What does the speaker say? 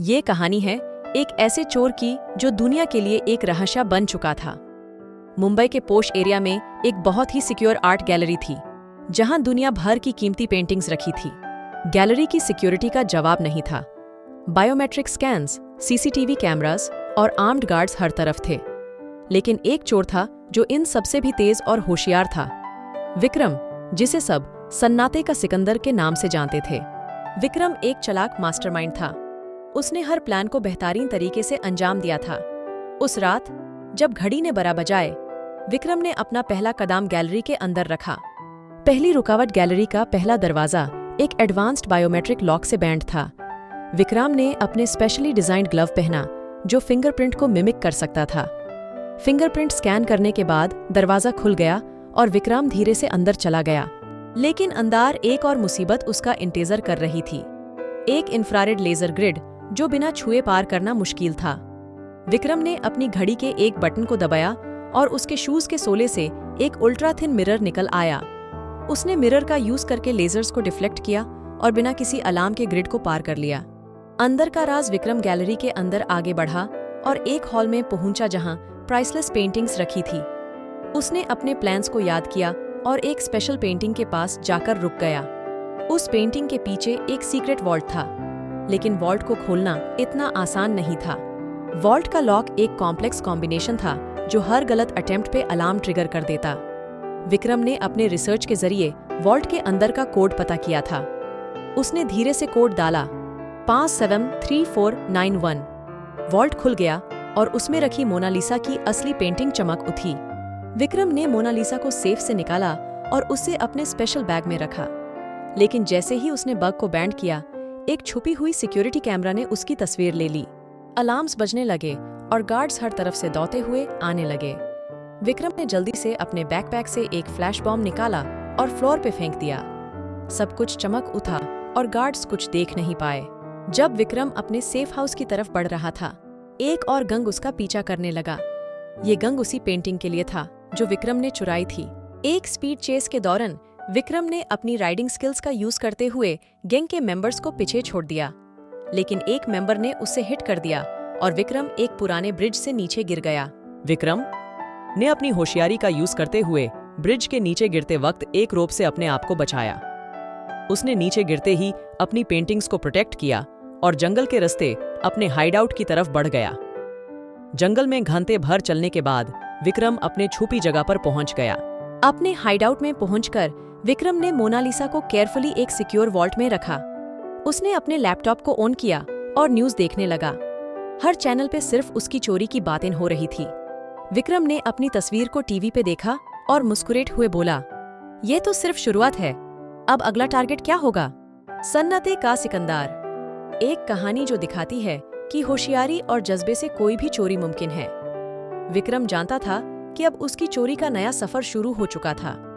ये कहानी है एक ऐसे चोर की जो दुनिया के लिए एक रहस्य बन चुका था। मुंबई के पोश एरिया में एक बहुत ही सिक्योर आर्ट गैलरी थी, जहां दुनिया भर की कीमती पेंटिंग्स रखी थी। गैलरी की सिक्योरिटी का जवाब नहीं था। बायोमेट्रिक स्कैन्स, सीसीटीवी कैमरास और आर्म्ड गार्ड्स हर तरफ थे। लेकिन एक चोर था जो इन सबसे भी तेज और होशियार था। विक्रम, जिसे सब सन्नाटे का सिकंदर के नाम से जानते थे। विक्रम एक चालाक मास्टरमाइंड था। उसने हर प्लान को बेहतरीन तरीके से अंजाम दिया था। उस रात जब घड़ी ने 12 बजाए, विक्रम ने अपना पहला कदम गैलरी के अंदर रखा। पहली रुकावट गैलरी का पहला दरवाजा एक एडवांस्ड बायोमेट्रिक लॉक से बैंड था। विक्रम ने अपने स्पेशली डिजाइन्ड ग्लव पहना जो फिंगरप्रिंट को मिमिक कर सकता था। फिंगरप्रिंट स्कैन करने के बाद दरवाजा खुल गया और विक्रम धीरे से अंदर चला गया। लेकिन अंदर एक और मुसीबत उसका इंतजार कर रही थी। एक इंफ्रारेड लेजर ग्रिड जो बिना छुए पार करना मुश्किल था। विक्रम ने अपनी घड़ी के एक बटन को दबाया और उसके शूज के सोले से एक अल्ट्रा थिन मिरर निकल आया। उसने मिरर का यूज करके लेजर्स को डिफ्लेक्ट किया और बिना किसी अलार्म के ग्रिड को पार कर लिया। अंदर का राज विक्रम गैलरी के अंदर आगे बढ़ा और एक हॉल में पहुंचा जहां प्राइसलेस पेंटिंग्स रखी थी। उसने अपने प्लान्स को याद किया और एक स्पेशल पेंटिंग के पास जाकर रुक गया। उस पेंटिंग के पीछे एक सीक्रेट वॉल्ट था, लेकिन वॉल्ट को खोलना इतना आसान नहीं था। वॉल्ट का लॉक एक कॉम्प्लेक्स कॉम्बिनेशन था जो हर गलत अटेम्प्ट पे अलार्म ट्रिगर कर देता। विक्रम ने अपने रिसर्च के जरिए वॉल्ट के अंदर का कोड पता किया था। उसने धीरे से कोड डाला 573491। वॉल्ट खुल गया और उसमें रखी मोनालिसा की असली पेंटिंग चमक उठी। विक्रम ने मोनालिसा को सेफ से निकाला और उसे अपने स्पेशल बैग में रखा। लेकिन जैसे ही उसने बग को बैंड किया, एक छुपी हुई सिक्योरिटी कैमरा ने उसकी तस्वीर ले ली। अलार्म्स बजने लगे और गार्ड्स हर तरफ से दौड़ते हुए आने लगे। विक्रम ने जल्दी से अपने बैकपैक से एक फ्लैश बॉम्ब निकाला और फ्लोर पे फेंक दिया। सब कुछ चमक उठा और गार्ड्स कुछ देख नहीं पाए। जब विक्रम अपने सेफ हाउस की तरफ बढ़ रहा था, एक और गंग उसका पीछा करने लगा। ये गंग उसी पेंटिंग के लिए था जो विक्रम ने चुराई थी। एक स्पीड चेस के दौरान विक्रम ने अपनी राइडिंग स्किल्स का यूज करते हुए गैंग के मेंबर्स को पीछे छोड़ दिया। लेकिन एक मेंबर ने उससे हिट कर दिया और विक्रम एक पुराने ब्रिज से नीचे गिर गया। विक्रम ने अपनी होशियारी का यूज करते हुए ब्रिज के नीचे गिरते वक्त एक रोप से अपने आप को बचाया। उसने नीचे गिरते ही अपनी पेंटिंग्स को प्रोटेक्ट किया और जंगल के रास्ते अपने हाइडआउट की तरफ बढ़ गया। जंगल में घंटे भर चलने के बाद विक्रम अपने छुपी जगह पर पहुंच गया। अपने हाइडआउट में पहुंचकर विक्रम ने मोनालिसा को केयरफुली एक सिक्योर वॉल्ट में रखा। उसने अपने लैपटॉप को ऑन किया और न्यूज देखने लगा। हर चैनल पे सिर्फ उसकी चोरी की बातें हो रही थी। विक्रम ने अपनी तस्वीर को टीवी पे देखा और मुस्कुराते हुए बोला, ये तो सिर्फ शुरुआत है, अब अगला टारगेट क्या होगा? सन्नाटे का सिकंदर, एक कहानी जो दिखाती है कि होशियारी और जज्बे से कोई भी चोरी मुमकिन है। विक्रम जानता था कि अब उसकी चोरी का नया सफर शुरू हो चुका था।